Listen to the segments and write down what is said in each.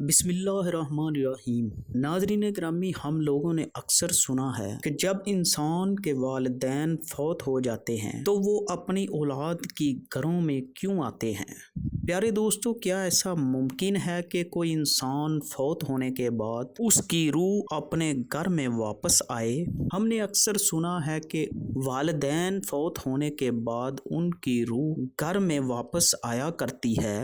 بسم اللہ الرحمن الرحیم۔ ناظرین گرامی، ہم لوگوں نے اکثر سنا ہے کہ جب انسان کے والدین فوت ہو جاتے ہیں تو وہ اپنی اولاد کی گھروں میں کیوں آتے ہیں؟ پیارے دوستو، کیا ایسا ممکن ہے کہ کوئی انسان فوت ہونے کے بعد اس کی روح اپنے گھر میں واپس آئے؟ ہم نے اکثر سنا ہے کہ والدین فوت ہونے کے بعد ان کی روح گھر میں واپس آیا کرتی ہے۔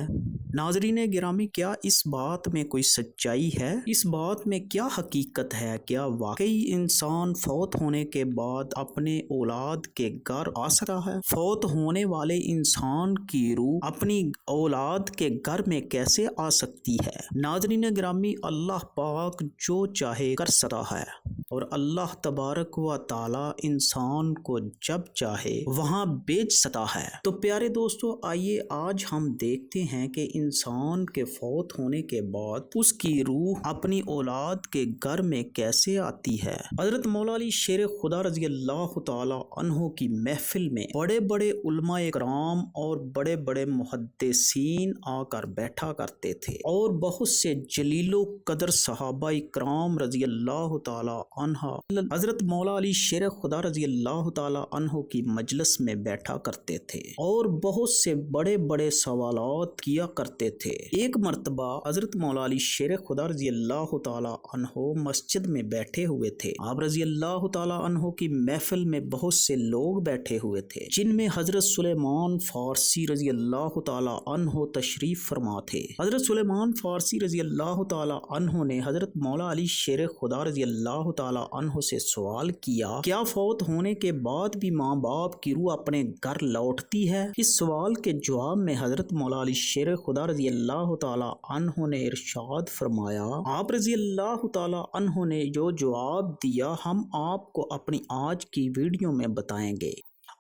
ناظرین گرامی، کیا اس بات میں کوئی سچائی ہے؟ اس بات میں کیا حقیقت ہے؟ کیا واقعی انسان فوت ہونے کے بعد اپنے اولاد کے گھر آ سکتا ہے؟ فوت ہونے والے انسان کی روح اپنی اولاد کے گھر میں کیسے آ سکتی ہے؟ ناظرین گرامی، اللہ پاک جو چاہے کر سکتا ہے، اور اللہ تبارک و تعالی انسان کو جب چاہے وہاں بھیج سکتا ہے۔ تو پیارے دوستو، آئیے آج ہم دیکھتے ہیں کہ انسان کے فوت ہونے کے بعد اس کی روح اپنی اولاد کے گھر میں کیسے آتی ہے۔ حضرت مولا علی شیر خدا رضی اللہ تعالی عنہ کی محفل میں بڑے بڑے علماء کرام اور بڑے بڑے محدثین آ کر بیٹھا کرتے تھے، اور بہت سے جلیل و قدر صحابہ کرام رضی اللہ تعالی عنہ حضرت مولا علی شیر خدا رضی اللہ تعالی عنہ کی مجلس میں بیٹھا کرتے تھے اور بہت سے بڑے بڑے سوالات کیا کرتے تھے۔ ایک مرتبہ حضرت مولا علی شیر خدا رضی اللہ تعالی عنہ مسجد میں بیٹھے ہوئے تھے۔ آپ رضی اللہ تعالی عنہ کی محفل میں بہت سے لوگ بیٹھے ہوئے تھے، جن میں حضرت سلیمان فارسی رضی اللہ تعالی عنہ تشریف فرما تھے۔ حضرت سلیمان فارسی رضی اللہ تعالی عنہ نے حضرت مولا علی شیر خدا رضی اللہ تعالی عنہ سے سوال کیا، کیا فوت ہونے کے بعد بھی ماں باپ کی روح اپنے گھر لوٹتی ہے؟ اس سوال کے جواب میں حضرت مولا علی شیر خدا رضی اللہ تعالی عنہ نے ارشاد فرمایا، آپ رضی اللہ تعالی عنہ نے جو جواب دیا ہم آپ کو اپنی آج کی ویڈیو میں بتائیں گے،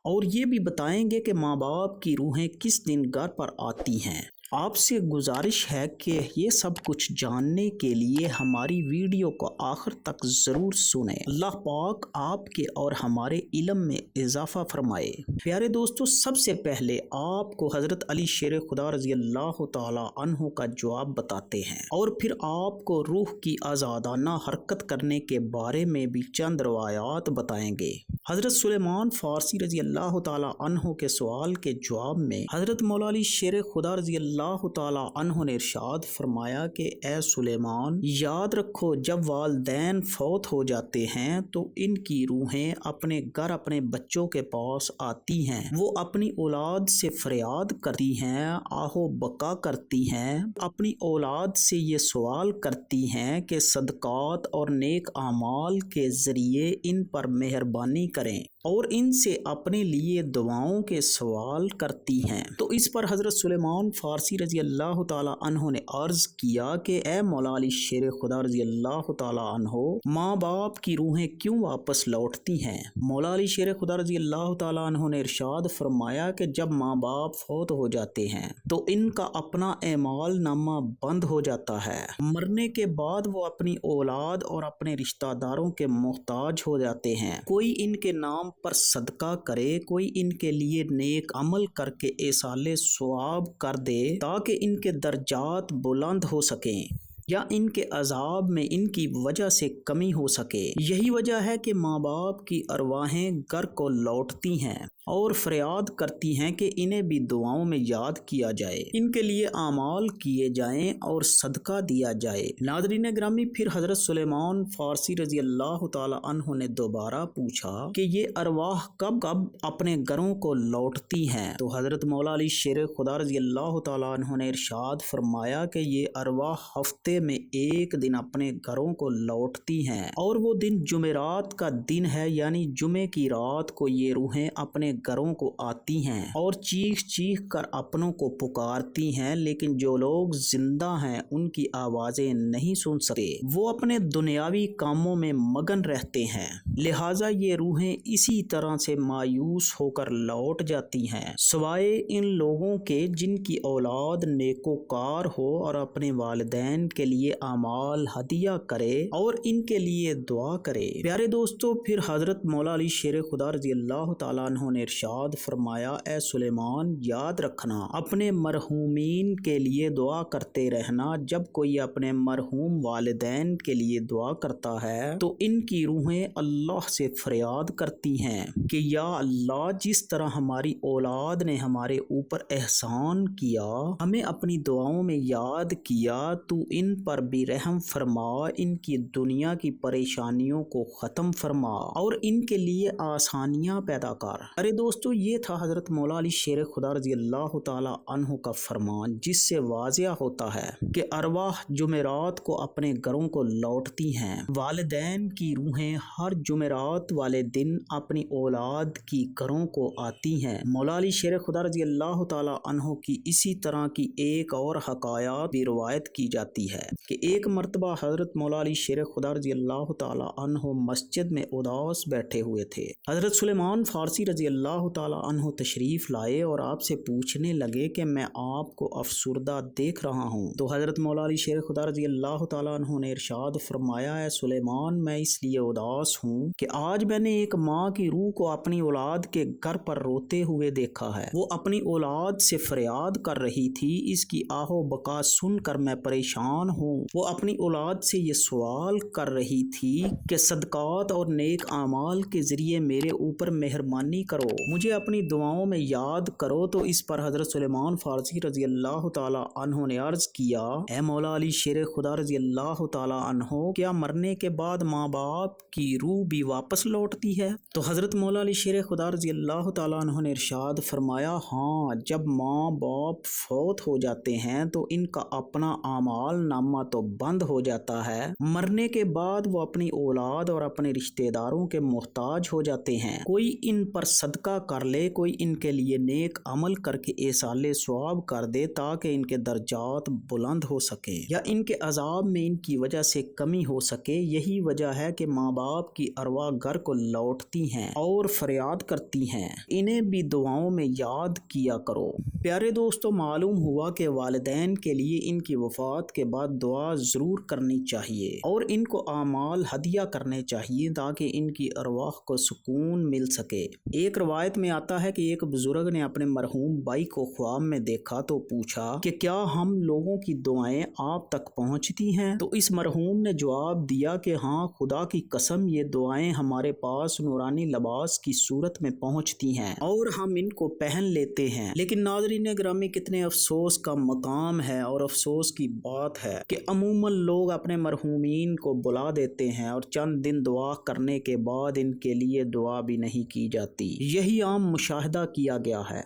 اور یہ بھی بتائیں گے کہ ماں باپ کی روحیں کس دن گھر پر آتی ہیں۔ آپ سے گزارش ہے کہ یہ سب کچھ جاننے کے لیے ہماری ویڈیو کو آخر تک ضرور سنیں۔ اللہ پاک آپ کے اور ہمارے علم میں اضافہ فرمائے۔ پیارے دوستو، سب سے پہلے آپ کو حضرت علی شیر خدا رضی اللہ تعالی عنہ کا جواب بتاتے ہیں، اور پھر آپ کو روح کی آزادانہ حرکت کرنے کے بارے میں بھی چند روایات بتائیں گے۔ حضرت سلیمان فارسی رضی اللہ تعالی عنہ کے سوال کے جواب میں حضرت مولا علی شیر خدا رضی اللہ تعالی عنہ نے ارشاد فرمایا کہ اے سلیمان، یاد رکھو جب والدین فوت ہو جاتے ہیں تو ان کی روحیں اپنے گھر اپنے بچوں کے پاس آتی ہیں، وہ اپنی اولاد سے فریاد کرتی ہیں، آہو بکا کرتی ہیں، اپنی اولاد سے یہ سوال کرتی ہیں کہ صدقات اور نیک اعمال کے ذریعے ان پر مہربانی کریں، اور ان سے اپنے لیے دعاؤں کے سوال کرتی ہیں۔ تو اس پر حضرت سلیمان فارسی رضی اللہ تعالی عنہ نے عرض کیا کہ اے مولا علی شیر خدا رضی اللہ تعالی عنہ، ماں باپ کی روحیں کیوں واپس لوٹتی ہیں؟ مولا علی شیر خدا رضی اللہ تعالی عنہ نے ارشاد فرمایا کہ جب ماں باپ فوت ہو جاتے ہیں تو ان کا اپنا اعمال نامہ بند ہو جاتا ہے۔ مرنے کے بعد وہ اپنی اولاد اور اپنے رشتہ داروں کے محتاج ہو جاتے ہیں۔ کوئی ان کے نام پر صدقہ کرے، کوئی ان کے لیے نیک عمل کر کے ایصال ثواب کر دے تاکہ ان کے درجات بلند ہو سکیں، یا ان کے عذاب میں ان کی وجہ سے کمی ہو سکے۔ یہی وجہ ہے کہ ماں باپ کی ارواحیں گھر کو لوٹتی ہیں اور فریاد کرتی ہیں کہ انہیں بھی دعاؤں میں یاد کیا جائے، ان کے لیے اعمال کیے جائیں اور صدقہ دیا جائے۔ ناظرین گرامی، پھر حضرت سلیمان فارسی رضی اللہ تعالی عنہ نے دوبارہ پوچھا کہ یہ ارواح کب اپنے گھروں کو لوٹتی ہیں؟ تو حضرت مولا علی شیر خدا رضی اللہ تعالی عنہ نے ارشاد فرمایا کہ یہ ارواح ہفتے میں ایک دن اپنے گھروں کو لوٹتی ہیں، اور وہ دن جمعرات کا دن ہے، یعنی جمعے کی رات کو یہ روحیں اپنے گھروں کو آتی ہیں اور چیخ چیخ کر اپنوں کو پکارتی ہیں، لیکن جو لوگ زندہ ہیں ان کی آوازیں نہیں سن سکتے، وہ اپنے دنیاوی کاموں میں مگن رہتے ہیں، لہٰذا یہ روحیں اسی طرح سے مایوس ہو کر لوٹ جاتی ہیں، سوائے ان لوگوں کے جن کی اولاد نیکوکار ہو اور اپنے والدین کے لیے اعمال ہدیہ کرے اور ان کے لیے دعا کرے۔ پیارے دوستو، پھر حضرت مولا علی شیر خدا رضی اللہ تعالیٰ عنہ نے ارشاد فرمایا اے سلیمان یاد رکھنا اپنے مرحومین کے لیے دعا کرتے رہنا، جب کوئی اپنے مرحوم والدین کے لیے دعا کرتا ہے تو ان کی روحیں اللہ سے فریاد کرتی ہیں کہ یا اللہ جس طرح ہماری اولاد نے ہمارے اوپر احسان کیا، ہمیں اپنی دعاؤں میں یاد کیا، تو ان پر بھی رحم فرما، ان کی دنیا کی پریشانیوں کو ختم فرما اور ان کے لیے آسانیاں پیدا کر۔ ارے دوستو، یہ تھا حضرت مولا علی شیر خدا رضی اللہ تعالی عنہ کا فرمان، جس سے واضح ہوتا ہے کہ ارواح جمعرات کو اپنے گھروں کو لوٹتی ہیں۔ والدین کی روحیں ہر جمعرات والے دن اپنی اولاد کی گھروں کو آتی ہیں۔ مولا علی شیر خدا رضی اللہ تعالی عنہ کی اسی طرح کی ایک اور حکایات بھی روایت کی جاتی ہے کہ ایک مرتبہ حضرت مولا علی شیر خدا رضی اللہ تعالی عنہ مسجد میں اداس بیٹھے ہوئے تھے۔ حضرت سلیمان فارسی رضی اللہ تعالی عنہ تشریف لائے اور آپ سے پوچھنے لگے کہ میں آپ کو افسردہ دیکھ رہا ہوں۔ تو حضرت مولا علی شیر خدا رضی اللہ تعالی عنہ نے ارشاد فرمایا اے سلیمان، میں اس لیے اداس ہوں کہ آج میں نے ایک ماں کی روح کو اپنی اولاد کے گھر پر روتے ہوئے دیکھا ہے۔ وہ اپنی اولاد سے فریاد کر رہی تھی، اس کی آہ و بکا سن کر میں پریشان ہوں۔ وہ اپنی اولاد سے یہ سوال کر رہی تھی کہ صدقات اور نیک اعمال کے ذریعے میرے اوپر مہربانی کرو، مجھے اپنی دعاؤں میں یاد کرو۔ تو اس پر حضرت سلیمان فارسی رضی اللہ تعالی عنہ نے عرض کیا اے مولا علی شیر خدا رضی اللہ تعالی عنہ، کیا مرنے کے بعد ماں باپ کی روح بھی واپس لوٹتی ہے؟ تو حضرت مولا علی شیر خدا رضی اللہ تعالی عنہ نے ارشاد فرمایا ہاں، جب ماں باپ فوت ہو جاتے ہیں تو ان کا اپنا اعمال نامہ تو بند ہو جاتا ہے، مرنے کے بعد وہ اپنی اولاد اور اپنے رشتہ داروں کے محتاج ہو جاتے ہیں۔ کوئی ان پر صدقہ کر لے، کوئی ان کے لیے نیک عمل کر کے ایصال ثواب کر دے تاکہ ان کے درجات بلند ہو سکے یا ان کے عذاب میں ان کی وجہ سے کمی ہو سکے۔ یہی وجہ ہے کہ ماں باپ کی ارواح گھر کو لوٹتی ہیں اور فریاد کرتی ہیں، انہیں بھی دعاؤں میں یاد کیا کرو۔ پیارے دوستو، معلوم ہوا کہ والدین کے لیے ان کی وفات کے بعد دعا ضرور کرنی چاہیے اور ان کو اعمال ہدیہ کرنے چاہیے تاکہ ان کی ارواح کو سکون مل سکے۔ ایک روایت میں آتا ہے کہ ایک بزرگ نے اپنے مرحوم بھائی کو خواب میں دیکھا تو پوچھا کہ کیا ہم لوگوں کی دعائیں آپ تک پہنچتی ہیں؟ تو اس مرحوم نے جواب دیا کہ ہاں، خدا کی قسم یہ دعائیں ہمارے پاس نورانی لباس کی صورت میں پہنچتی ہیں اور ہم ان کو پہن لیتے ہیں۔ لیکن ناظرین گرامی، کتنے افسوس کا مقام ہے اور افسوس کی بات ہے کہ عموماً لوگ اپنے مرحومین کو بلا دیتے ہیں اور چند دن دعا کرنے کے بعد ان کے لیے دعا بھی نہیں کی جاتی۔ یہی عام مشاہدہ کیا گیا ہے۔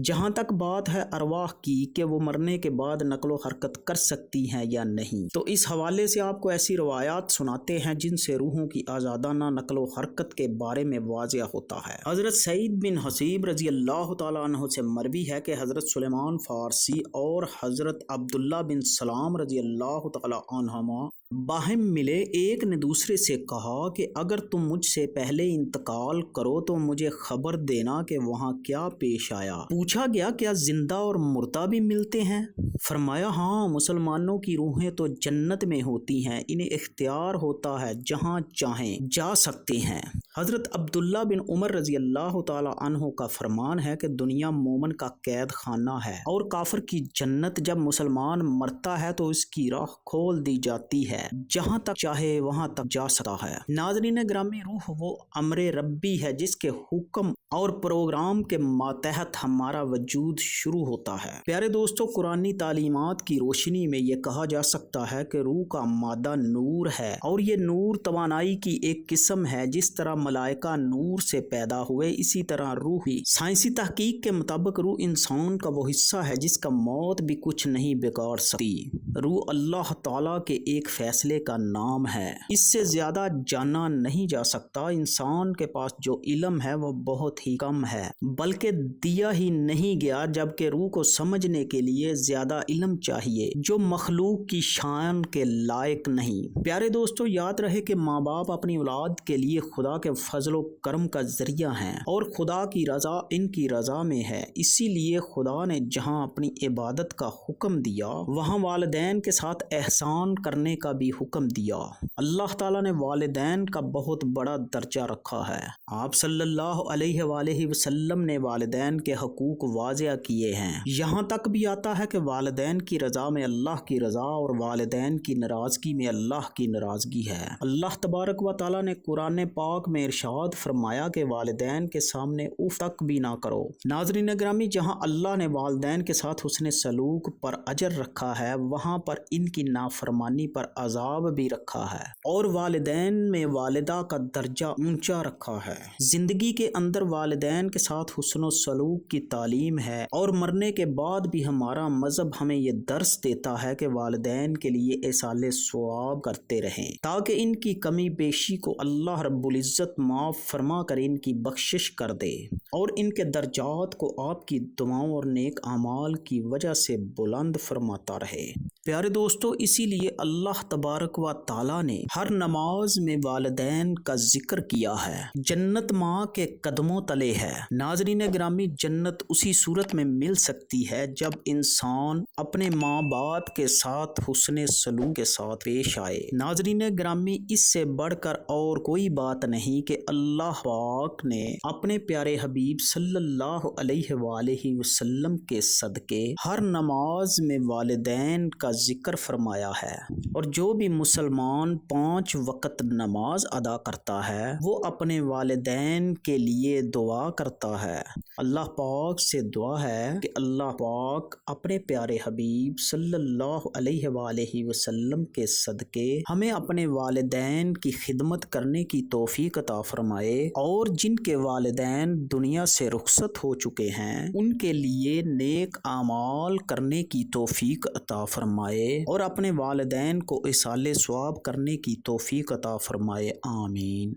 جہاں تک بات ہے ارواح کی کہ وہ مرنے کے بعد نقل و حرکت کر سکتی ہیں یا نہیں، تو اس حوالے سے آپ کو ایسی روایات سناتے ہیں جن سے روحوں کی آزادانہ نقل و حرکت کے بارے میں واضح ہوتا ہے۔ حضرت سعید بن حسیب رضی اللہ تعالیٰ عنہ سے مروی ہے کہ حضرت سلیمان فارسی اور حضرت عبداللہ بن سلام رضی اللہ تعالیٰ عنہما باہم ملے۔ ایک نے دوسرے سے کہا کہ اگر تم مجھ سے پہلے انتقال کرو تو مجھے خبر دینا کہ وہاں کیا پیش آیا۔ پوچھا گیا کیا زندہ اور مردہ بھی ملتے ہیں؟ فرمایا ہاں، مسلمانوں کی روحیں تو جنت میں ہوتی ہیں، انہیں اختیار ہوتا ہے، جہاں چاہیں جا سکتے ہیں۔ حضرت عبداللہ بن عمر رضی اللہ تعالی عنہ کا فرمان ہے کہ دنیا مومن کا قید خانہ ہے اور کافر کی جنت۔ جب مسلمان مرتا ہے تو اس کی راہ کھول دی جاتی ہے، جہاں تک چاہے وہاں تک جا سکتا ہے۔ ناظرین گرامی، روح وہ امر ربی ہے جس کے حکم اور پروگرام کے ماتحت ہمارا وجود شروع ہوتا ہے۔ پیارے دوستو، قرآنی تعلیمات کی روشنی میں یہ کہا جا سکتا ہے کہ روح کا مادہ نور ہے اور یہ نور توانائی کی ایک قسم ہے۔ جس طرح ملائکہ نور سے پیدا ہوئے، اسی طرح روح بھی۔ سائنسی تحقیق کے مطابق روح انسان کا وہ حصہ ہے جس کا موت بھی کچھ نہیں بگاڑ سکتی۔ روح اللہ تعالیٰ کے ایک فیصلے کا نام ہے، اس سے زیادہ جانا نہیں جا سکتا۔ انسان کے پاس جو علم ہے وہ بہت ہی کم ہے، بلکہ دیا ہی نہیں گیا، جبکہ روح کو سمجھنے کے لیے زیادہ علم چاہیے جو مخلوق کی شان کے لائق نہیں۔ پیارے دوستو، یاد رہے کہ ماں باپ اپنی اولاد کے لیے خدا کے فضل و کرم کا ذریعہ ہیں اور خدا کی رضا ان کی رضا میں ہے، اسی لیے خدا نے جہاں اپنی عبادت کا حکم دیا وہاں والدین کے ساتھ احسان کرنے کا بھی حکم دیا۔ اللہ تعالیٰ نے والدین کا بہت بڑا درجہ رکھا ہے۔ آپ صلی اللہ علیہ وآلہ وسلم نے والدین کے حقوق واضح کیے ہیں، یہاں تک بھی آتا ہے کہ والدین کی رضا میں اللہ کی رضا اور والدین کی ناراضگی میں اللہ کی ناراضگی ہے۔ اللہ تبارک و تعالیٰ نے قرآن پاک میں ارشاد فرمایا کہ والدین کے سامنے اف تک بھی نہ کرو۔ ناظرین گرامی، جہاں اللہ نے والدین کے ساتھ حسن سلوک پر اجر رکھا ہے وہاں پر ان کی نافرمانی پر عذاب بھی رکھا ہے، اور والدین میں والدہ کا درجہ اونچا رکھا ہے۔ زندگی کے اندر والدین کے ساتھ حسن و سلوک کی تعلیم ہے، اور مرنے کے بعد بھی ہمارا مذہب ہمیں یہ درس دیتا ہے کہ والدین کے لیے ایصال ثواب کرتے رہیں تاکہ ان کی کمی بیشی کو اللہ رب العزت معاف فرما کر ان کی بخشش کر دے اور ان کے درجات کو آپ کی دعاؤں اور نیک اعمال کی وجہ سے بلند فرماتا رہے۔ پیارے دوستو، اسی لیے اللہ تبارک و تعالیٰ نے ہر نماز میں والدین کا ذکر کیا ہے۔ جنت ماں کے قدموں تلے ہے۔ ناظرین گرامی، جنت اسی صورت میں مل سکتی ہے جب انسان اپنے ماں باپ کے ساتھ حسن سلوک کے ساتھ پیش آئے۔ ناظرین گرامی، اس سے بڑھ کر اور کوئی بات نہیں کہ اللہ پاک نے اپنے پیارے حبیب صلی اللہ علیہ وآلہ وسلم کے صدقے ہر نماز میں والدین کا ذکر فرمایا ہے، اور جو بھی مسلمان 5 وقت نماز ادا کرتا ہے وہ اپنے والدین کے لیے دعا کرتا ہے۔ اللہ پاک سے دعا ہے کہ اللہ پاک اپنے پیارے حبیب صلی اللہ علیہ وآلہ وسلم کے صدقے ہمیں اپنے والدین کی خدمت کرنے کی توفیق عطا فرمائے، اور جن کے والدین دنیا سے رخصت ہو چکے ہیں ان کے لیے نیک اعمال کرنے کی توفیق عطا فرمائے، اور اپنے والدین کو ایصال ثواب کرنے کی توفیق عطا فرمائے۔ آمین۔